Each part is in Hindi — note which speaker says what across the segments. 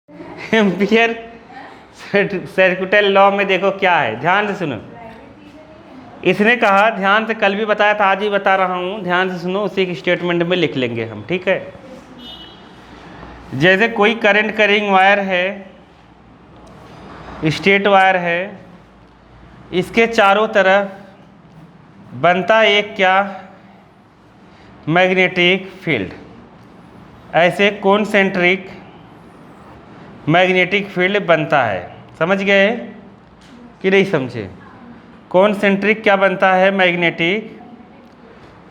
Speaker 1: एम्पियर सर्किटल लॉ में देखो क्या है, ध्यान से सुनो। इसने कहा, ध्यान से, कल भी बताया था, आज ही बता रहा हूँ, ध्यान से सुनो, उसी के स्टेटमेंट में लिख लेंगे हम, ठीक है। जैसे कोई करंट कैरिंग वायर है, स्टेट वायर है, इसके चारों तरफ बनता है एक क्या, मैग्नेटिक फील्ड। ऐसे कॉन्सेंट्रिक मैग्नेटिक फील्ड बनता है। समझ गए कि नहीं समझे? कॉन्सेंट्रिक क्या बनता है, मैग्नेटिक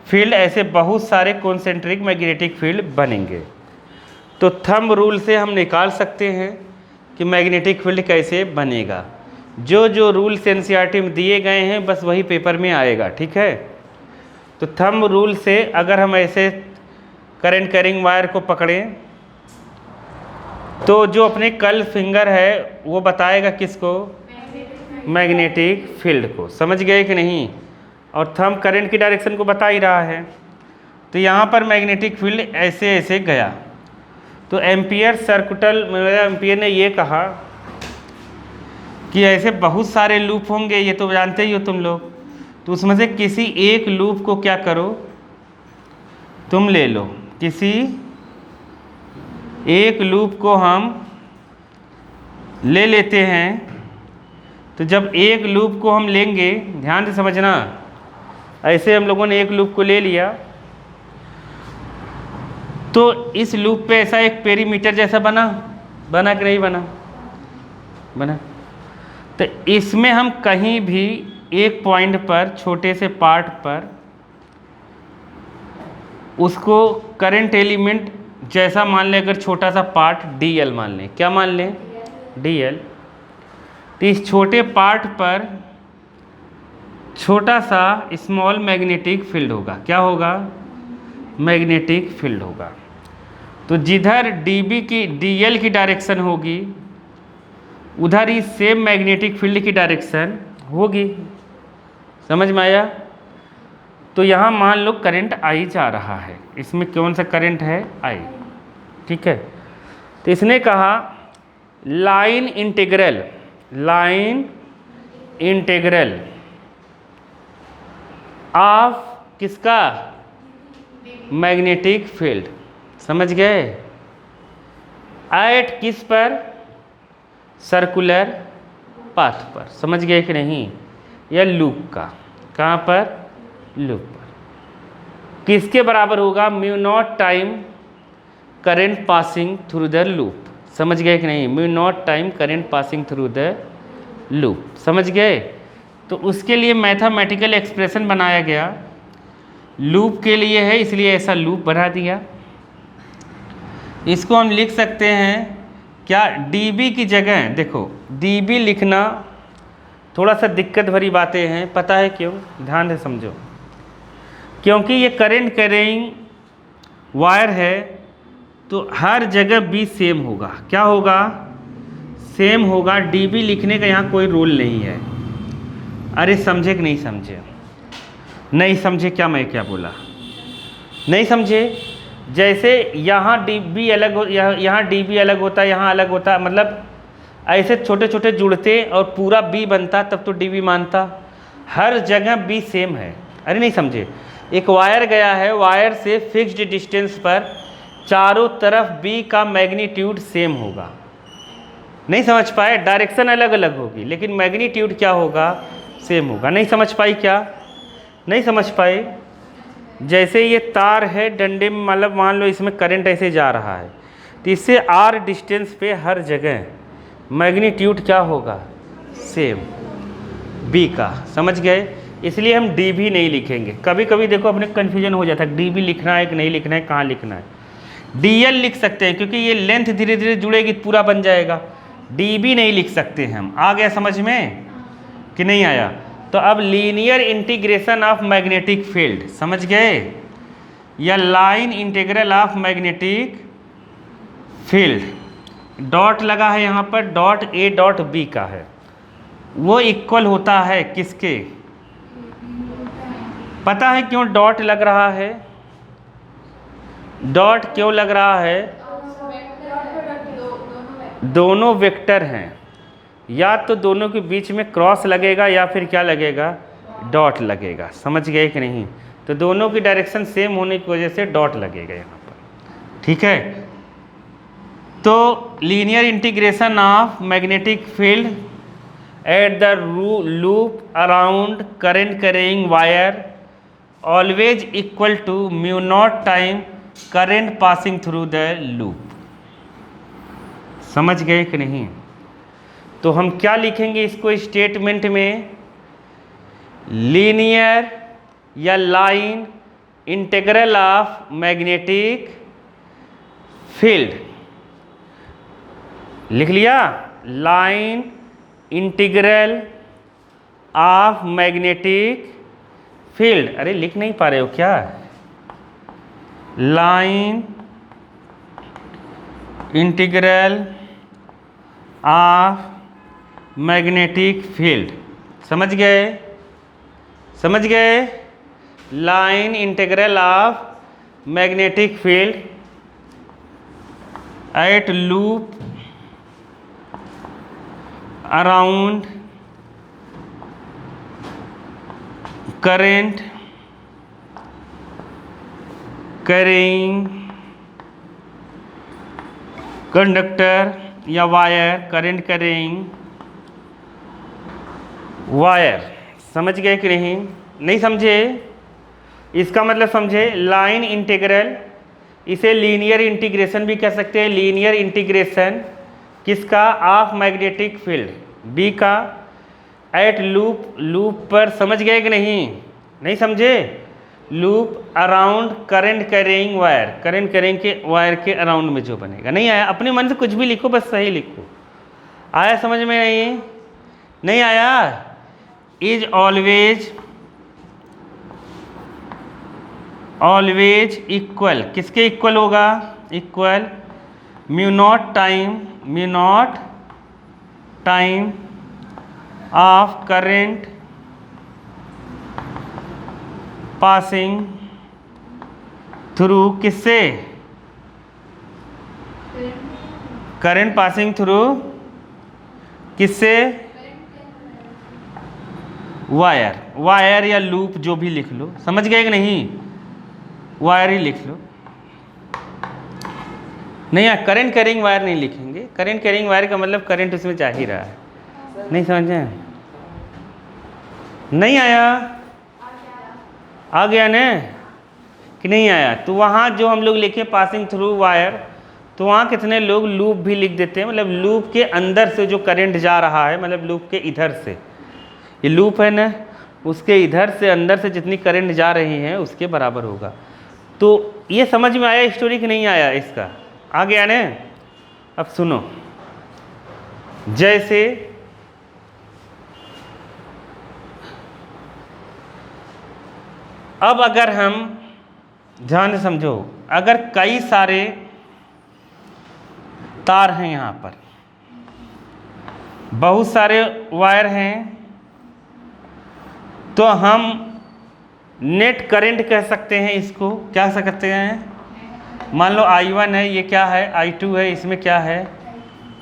Speaker 1: फील्ड। ऐसे बहुत सारे कॉन्सेंट्रिक मैग्नेटिक फील्ड बनेंगे। तो थंब रूल से हम निकाल सकते हैं कि मैग्नेटिक फील्ड कैसे बनेगा। जो जो रूल्स एनसीईआरटी में दिए गए हैं बस वही पेपर में आएगा, ठीक है। तो थंब रूल से अगर हम ऐसे करंट कैरिंग वायर को पकड़ें तो जो अपने कल फिंगर है वो बताएगा किसको, मैग्नेटिक फील्ड को। समझ गए कि नहीं? और थंब करंट की डायरेक्शन को बता ही रहा है। तो यहाँ पर मैग्नेटिक फील्ड ऐसे ऐसे गया। तो एम्पियर सर्किटल, एम्पियर ने ये कहा कि ऐसे बहुत सारे लूप होंगे, ये तो जानते ही हो तुम लोग। तो उसमें से किसी एक लूप को क्या करो, तुम ले लो। किसी एक लूप को हम ले लेते हैं। तो जब एक लूप को हम लेंगे, ध्यान से समझना, ऐसे हम लोगों ने एक लूप को ले लिया तो इस लूप पे ऐसा एक पेरीमीटर जैसा बना कि नहीं बना। तो इसमें हम कहीं भी एक पॉइंट पर, छोटे से पार्ट पर, उसको करंट एलिमेंट जैसा मान लें, अगर छोटा सा पार्ट dl मान लें, क्या मान लें, dl। तो इस छोटे पार्ट पर छोटा सा स्मॉल मैग्नेटिक फील्ड होगा। क्या होगा, मैग्नेटिक फील्ड होगा। तो जिधर dl की डायरेक्शन होगी उधर ही सेम मैग्नेटिक फील्ड की डायरेक्शन होगी। समझ में आया? तो यहाँ मान लो करंट I जा रहा है, इसमें कौन सा करंट है, I, ठीक है। तो इसने कहा लाइन इंटीग्रल ऑफ किसका, मैग्नेटिक फील्ड। समझ गए? एट किस पर, सर्कुलर पाथ पर। समझ गए कि नहीं? या लूप का, कहाँ पर, लूप पर। किसके बराबर होगा, mu naught time current passing through the loop. समझ गए कि नहीं? Mu naught time current passing through the loop. समझ गए? तो उसके लिए मैथमेटिकल एक्सप्रेशन बनाया गया, लूप के लिए है इसलिए ऐसा लूप बना दिया। इसको हम लिख सकते हैं क्या, dB की जगह, देखो dB लिखना थोड़ा सा दिक्कत भरी बातें हैं, पता है क्यों? ध्यान से समझो। क्योंकि ये करंट कैरिंग वायर है तो हर जगह B सेम होगा। क्या होगा, सेम होगा। dB लिखने का यहाँ कोई रूल नहीं है। अरे समझे कि नहीं समझे? नहीं समझे क्या, मैं क्या बोला, नहीं समझे? जैसे यहाँ dB अलग हो, यहाँ dB अलग होता है, यहाँ अलग होता है, मतलब ऐसे छोटे छोटे जुड़ते और पूरा B बनता तब तो dB मानता। हर जगह B सेम है। अरे नहीं समझे? एक वायर गया है, वायर से फिक्स्ड डिस्टेंस पर चारों तरफ B का मैग्नीट्यूड सेम होगा। नहीं समझ पाए? डायरेक्शन अलग अलग होगी लेकिन मैग्नीट्यूड क्या होगा, सेम होगा। नहीं समझ पाई क्या? नहीं समझ पाए? जैसे ये तार है डंडे में, मतलब मान लो इसमें करंट ऐसे जा रहा है तो इससे R डिस्टेंस पे हर जगह मैग्नीट्यूड क्या होगा, सेम, B का। समझ गए? इसलिए हम dB नहीं लिखेंगे। कभी कभी देखो अपने कन्फ्यूजन हो जाता है, dB लिखना है कि नहीं लिखना है, कहाँ लिखना है। dl लिख सकते हैं क्योंकि ये लेंथ धीरे धीरे जुड़ेगी, पूरा बन जाएगा। dB नहीं लिख सकते हम। आ गया समझ में कि नहीं आया? तो अब linear integration of magnetic field, समझ गए? या line integral of magnetic field, dot लगा है यहाँ पर, डॉट A डॉट B का है, वो इक्वल होता है किसके, पता है क्यों डॉट लग रहा है? डॉट क्यों लग रहा है? दोनों वेक्टर हैं, या तो दोनों के बीच में क्रॉस लगेगा या फिर क्या लगेगा, डॉट लगेगा। समझ गए कि नहीं? तो दोनों की डायरेक्शन सेम होने की वजह से डॉट लगेगा यहाँ पर। ठीक है, तो linear integration of magnetic field at the loop around current carrying wire always equal to mu naught time current passing through the loop. समझ गए कि नहीं? तो हम क्या लिखेंगे इसको स्टेटमेंट में, लीनियर या line integral of magnetic field. लिख लिया, line integral of magnetic field. अरे लिख नहीं पा रहे हो क्या? Line integral of magnetic field. समझ गए? समझ गए? Line integral of magnetic field eight loop around current carrying conductor या वायर, करंट कैरिंग वायर। समझ गए कि नहीं? नहीं समझे? इसका मतलब समझे, लाइन इंटीग्रल, इसे लीनियर इंटीग्रेशन भी कह सकते हैं। लीनियर इंटीग्रेशन किसका? ऑफ मैग्नेटिक फील्ड, बी का, एट लूप, लूप पर। समझ गए कि नहीं? नहीं समझे? Loop around current carrying wire, current carrying के वायर के अराउंड में जो बनेगा। नहीं आया? अपने मन से कुछ भी लिखो, बस सही लिखो। आया समझ में? नहीं? नहीं आया? इज ऑलवेज, ऑलवेज इक्वल, किसके इक्वल होगा? Equal mu naught time, mu naught time of current passing through, किससे? करंट पासिंग थ्रू किससे? वायर, वायर या लूप जो भी लिख लो। समझ गए कि नहीं? वायर ही लिख लो। नहीं, करंट कैरिंग वायर नहीं लिखेंगे। करंट कैरिंग वायर का मतलब करंट उसमें जा ही रहा है। नहीं समझे? नहीं आया? आ गया ना कि नहीं आया? तो वहाँ जो हम लोग लिखे पासिंग थ्रू वायर, तो वहाँ कितने लोग लूप भी लिख देते हैं। मतलब लूप के अंदर से जो करंट जा रहा है, मतलब लूप के इधर से, ये लूप है ना, उसके इधर से अंदर से जितनी करंट जा रही है उसके बराबर होगा। तो ये समझ में आया स्टोरी कि नहीं आया? इसका आ गया ना? अब सुनो, जैसे अब अगर हम ध्यान से समझो, अगर कई सारे तार हैं, यहाँ पर बहुत सारे वायर हैं, तो हम नेट करंट कह सकते हैं। इसको क्या कह सकते हैं? मान लो I1 है, ये क्या है? I2 है, इसमें क्या है?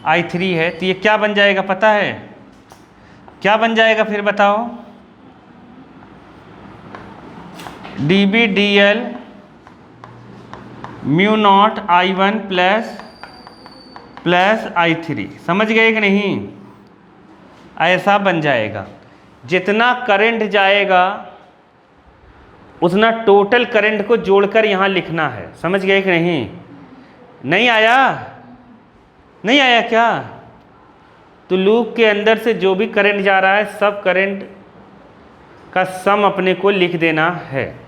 Speaker 1: I3 है। तो ये क्या बन जाएगा पता है? क्या बन जाएगा फिर बताओ? dB/dL mu naught I1 plus I3। समझ गए कि नहीं? ऐसा बन जाएगा। जितना करंट जाएगा उतना टोटल करंट को जोड़कर यहाँ लिखना है। समझ गए कि नहीं? नहीं आया? नहीं आया क्या? तो लूप के अंदर से जो भी करंट जा रहा है, सब करंट का सम अपने को लिख देना है।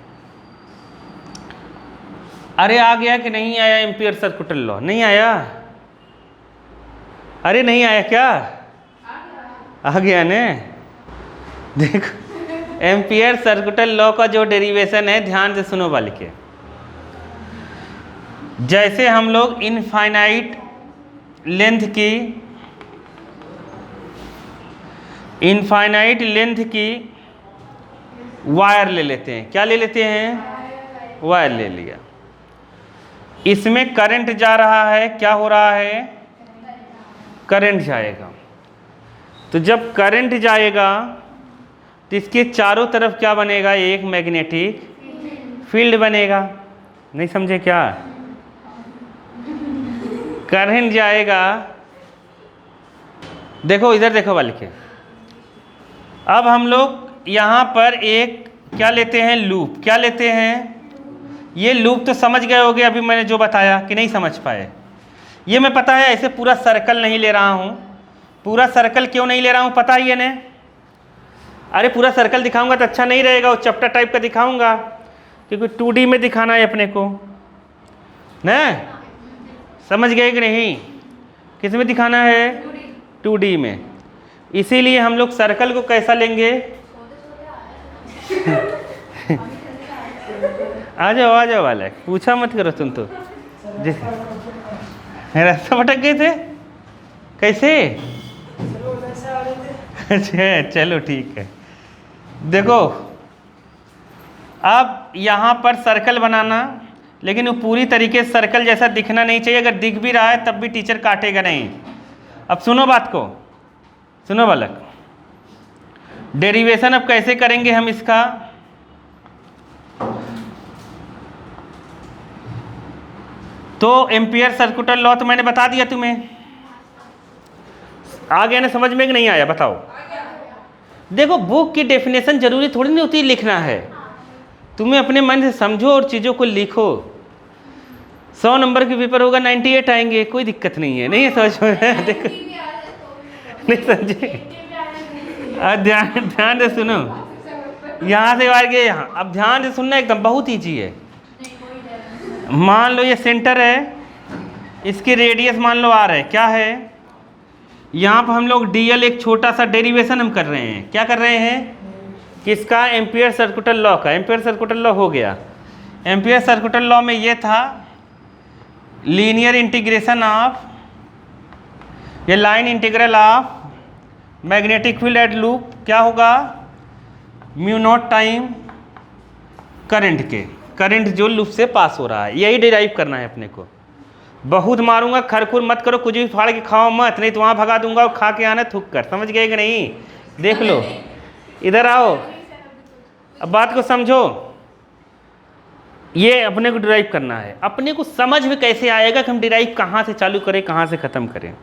Speaker 1: अरे आ गया कि नहीं आया? एम्पियर सर्किटल लॉ नहीं आया? अरे नहीं आया क्या? आ गया ने? देखो, एम्पियर सर्किटल लॉ का जो डेरिवेशन है, ध्यान से सुनो वाल के। जैसे हम लोग इनफाइनाइट लेंथ की वायर ले लेते हैं। क्या ले लेते हैं? वायर ले लिया। इसमें करंट जा रहा है, क्या हो रहा है? करंट जाएगा। तो जब करंट जाएगा तो इसके चारों तरफ क्या बनेगा, एक मैग्नेटिक फील्ड बनेगा। नहीं समझे क्या? करंट जाएगा, देखो इधर देखो बल्कि के, अब हम लोग यहाँ पर एक क्या लेते हैं, लूप। क्या लेते हैं? ये लूप तो समझ गए होगे अभी मैंने जो बताया, कि नहीं समझ पाए? ये मैं पता है ऐसे पूरा सर्कल नहीं ले रहा हूँ। पूरा सर्कल क्यों नहीं ले रहा हूँ पता ही है ना? अरे पूरा सर्कल दिखाऊंगा तो अच्छा नहीं रहेगा, वो चैप्टर टाइप का दिखाऊंगा, क्योंकि 2D में दिखाना है अपने को ना। समझ गए कि नहीं? किस में दिखाना है? 2D में। इसीलिए हम लोग सर्कल को कैसा लेंगे? आ जाओ वाला, पूछा मत करो तुम तो। रास्ता भटक गए थे कैसे? अच्छा चलो ठीक है। देखो अब यहाँ पर सर्कल बनाना, लेकिन वो पूरी तरीके से सर्कल जैसा दिखना नहीं चाहिए। अगर दिख भी रहा है तब भी टीचर काटेगा नहीं। अब सुनो बात को, सुनो बालक, डेरिवेशन अब कैसे करेंगे हम इसका? तो एम्पियर सर्कुलर लॉ तो मैंने बता दिया तुम्हें। आ गया ना समझ में कि नहीं आया? बताओ। देखो बुक की डेफिनेशन जरूरी थोड़ी नहीं होती लिखना है, तुम्हें अपने मन से समझो और चीज़ों को लिखो। 100 नंबर के पेपर होगा 98 आएंगे, कोई दिक्कत नहीं है। नहीं समझ में? देखो नहीं समझे? ध्यान से सुनो, यहाँ से आगे यहाँ। अब ध्यान से सुनना, एकदम बहुत ईजी है। मान लो ये सेंटर है, इसकी रेडियस मान लो r है। क्या है? यहाँ पर हम लोग dl एक छोटा सा डेरिवेशन हम कर रहे हैं। क्या कर रहे हैं? किसका? एम्पियर सर्कुलर लॉ का। एम्पियर सर्कुलर लॉ हो गया। एम्पियर सर्कुलर लॉ में ये था लीनियर इंटीग्रेशन ऑफ, ये line integral of magnetic field eight loop. क्या होगा? म्यू नॉट टाइम करंट के, करंट जो लूप से पास हो रहा है, यही डिराइव करना है अपने को। बहुत मारूंगा, खरखुर मत करो, कुछ भी फाड़ के खाओ मत, नहीं तो वहाँ भगा दूंगा और खा के आना थूक कर। समझ गए कि नहीं? देख लो, इधर आओ, अब बात को समझो। ये अपने को डिराइव करना है। अपने को समझ में कैसे आएगा कि हम डिराइव कहाँ से चालू करें, कहाँ से ख़त्म करें?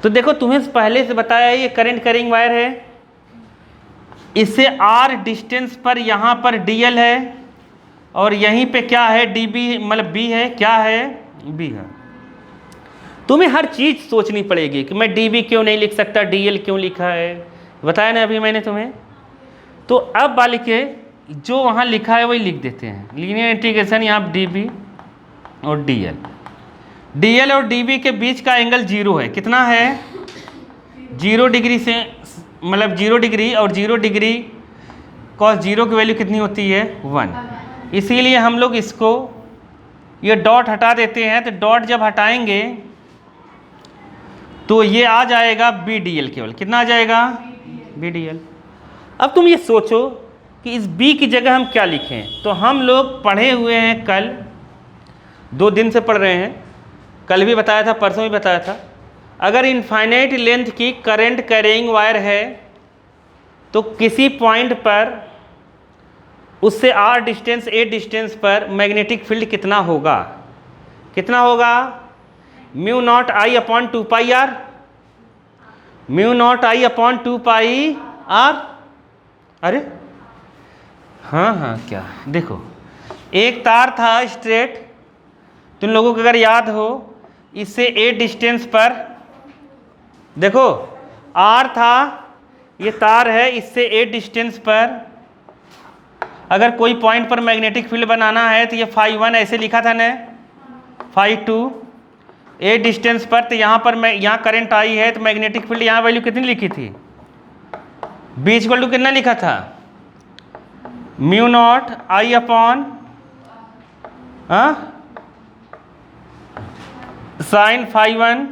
Speaker 1: तो देखो तुम्हें पहले से बताया, ये करंट कैरिंग वायर है, इससे r डिस्टेंस पर यहाँ पर dl है, और यहीं पे क्या है? db मतलब b है। क्या है? b है। तुम्हें हर चीज़ सोचनी पड़ेगी कि मैं db क्यों नहीं लिख सकता, dl क्यों लिखा है, बताया ना अभी मैंने तुम्हें। तो अब बालिके जो वहाँ लिखा है वही लिख देते हैं। लीनियर इंटीग्रेशन यहाँ db और dl और db के बीच का एंगल 0 है। कितना है? 0 डिग्री से, मतलब 0 डिग्री, और 0 डिग्री cos 0 की वैल्यू कितनी होती है? 1। इसीलिए हम लोग इसको ये डॉट हटा देते हैं। तो डॉट जब हटाएंगे तो ये आ जाएगा BDL केवल। कितना आ जाएगा? BDL। अब तुम ये सोचो कि इस B की जगह हम क्या लिखें। तो हम लोग पढ़े हुए हैं, कल 2 दिन से पढ़ रहे हैं, कल भी बताया था, परसों भी बताया था। अगर इनफाइनाइट लेंथ की करंट कैरिंग वायर है तो किसी पॉइंट पर उससे r डिस्टेंस, a डिस्टेंस पर मैग्नेटिक फील्ड कितना होगा? कितना होगा? Mu naught I upon 2 pi r, mu naught I upon 2 pi r। अरे हाँ क्या देखो, एक तार था स्ट्रेट, तुम लोगों को अगर याद हो, इससे a डिस्टेंस पर देखो r था, ये तार है, इससे a डिस्टेंस पर अगर कोई पॉइंट पर मैग्नेटिक फील्ड बनाना है तो ये φ1 ऐसे लिखा था ना, φ2 a डिस्टेंस पर। तो यहाँ पर मैं यहाँ करंट आई है तो मैग्नेटिक फील्ड यहाँ वैल्यू कितनी लिखी थी? b इक्वल टू कितना लिखा था? Mu naught I upon sine φ1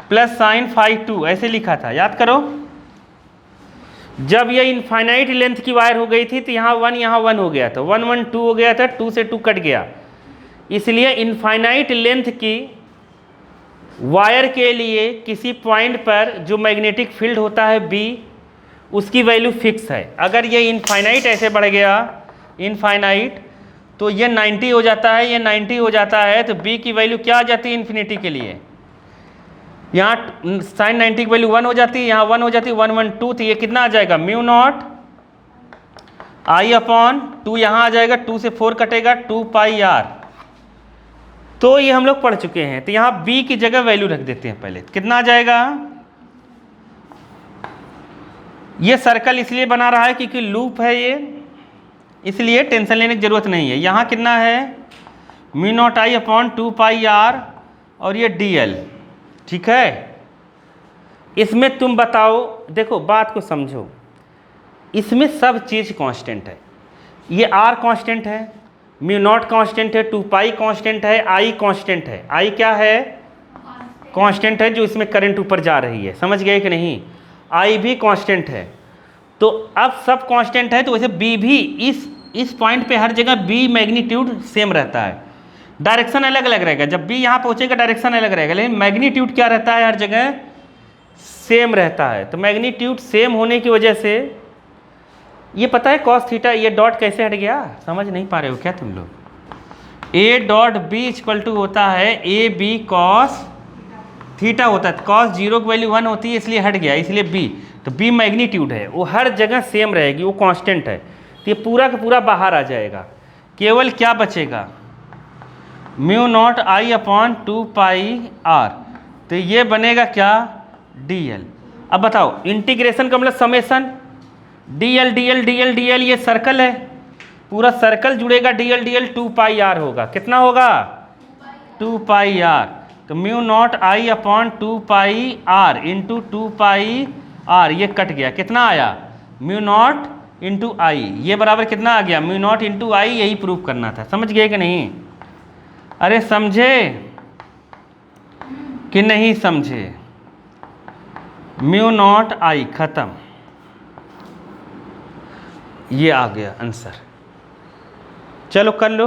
Speaker 1: plus sine φ2 ऐसे लिखा था, याद करो। जब ये इनफाइनाइट लेंथ की वायर हो गई थी तो यहाँ 1 हो गया था, 1 1 2 हो गया था, 2 से 2 कट गया। इसलिए इनफाइनाइट लेंथ की वायर के लिए किसी पॉइंट पर जो मैग्नेटिक फील्ड होता है B, उसकी वैल्यू फिक्स है। अगर ये इनफाइनाइट ऐसे बढ़ गया, इनफाइनाइट, तो ये 90 हो जाता है, ये 90 हो जाता है, तो B की वैल्यू क्या आ जाती है इन्फिनिटी के लिए? यहाँ साइन 90 की वैल्यू 1 हो जाती है, यहाँ 1 हो जाती है, 1 1 2, तो ये कितना आ जाएगा? म्यू नॉट I अपॉन 2, यहाँ आ जाएगा, 2 से 4 कटेगा, 2 पाई R। तो ये हम लोग पढ़ चुके हैं। तो यहाँ B की जगह वैल्यू रख देते हैं पहले, कितना आ जाएगा? ये सर्कल इसलिए बना रहा है क्योंकि लूप है ये, इसलिए टेंशन लेने की जरूरत नहीं है। यहाँ कितना है? Mu naught I upon 2 pi R, और ये DL, ठीक है। इसमें तुम बताओ, देखो बात को समझो, इसमें सब चीज़ कांस्टेंट है। ये R कांस्टेंट है, म्यू नॉट कांस्टेंट है, 2 पाई कांस्टेंट है, I कांस्टेंट है। I क्या है? कांस्टेंट है, जो इसमें करंट ऊपर जा रही है, समझ गए कि नहीं? I भी कांस्टेंट है। तो अब सब कांस्टेंट है, तो वैसे B भी इस पॉइंट पे हर जगह B मैग्नीट्यूड सेम रहता है, डायरेक्शन अलग अलग रहेगा। जब B यहाँ पहुँचेगा डायरेक्शन अलग रहेगा, लेकिन मैग्नीट्यूड क्या रहता है? हर जगह सेम रहता है। तो मैग्नीट्यूड सेम होने की वजह से ये पता है कॉस थीटा, ये डॉट कैसे हट गया? समझ नहीं पा रहे हो क्या तुम लोग? A dot B equal to होता है ए बी कॉस थीटा होता है। कॉस 0 की वैल्यू 1 होती है, इसलिए हट गया, इसलिए B। तो B मैग्नीट्यूड है, वो हर जगह सेम रहेगी, वो कांस्टेंट है। तो ये पूरा का पूरा बाहर आ जाएगा, केवल क्या बचेगा? Mu naught I upon 2 pi R। तो ये बनेगा क्या? DL। अब बताओ, इंटीग्रेशन का मतलब summation, DL DL DL DL, ये सर्कल है, पूरा सर्कल जुड़ेगा, DL DL 2 पाई R होगा। कितना होगा? 2 पाई R। तो mu naught I upon 2 pi R into 2 pi R, ये कट गया, कितना आया? Mu naught into I। ये बराबर कितना आ गया? Mu naught into I। यही प्रूव करना था, समझ गए कि नहीं? अरे समझे कि नहीं समझे? म्यू नॉट I, खत्म, ये आ गया आंसर। चलो कर लो।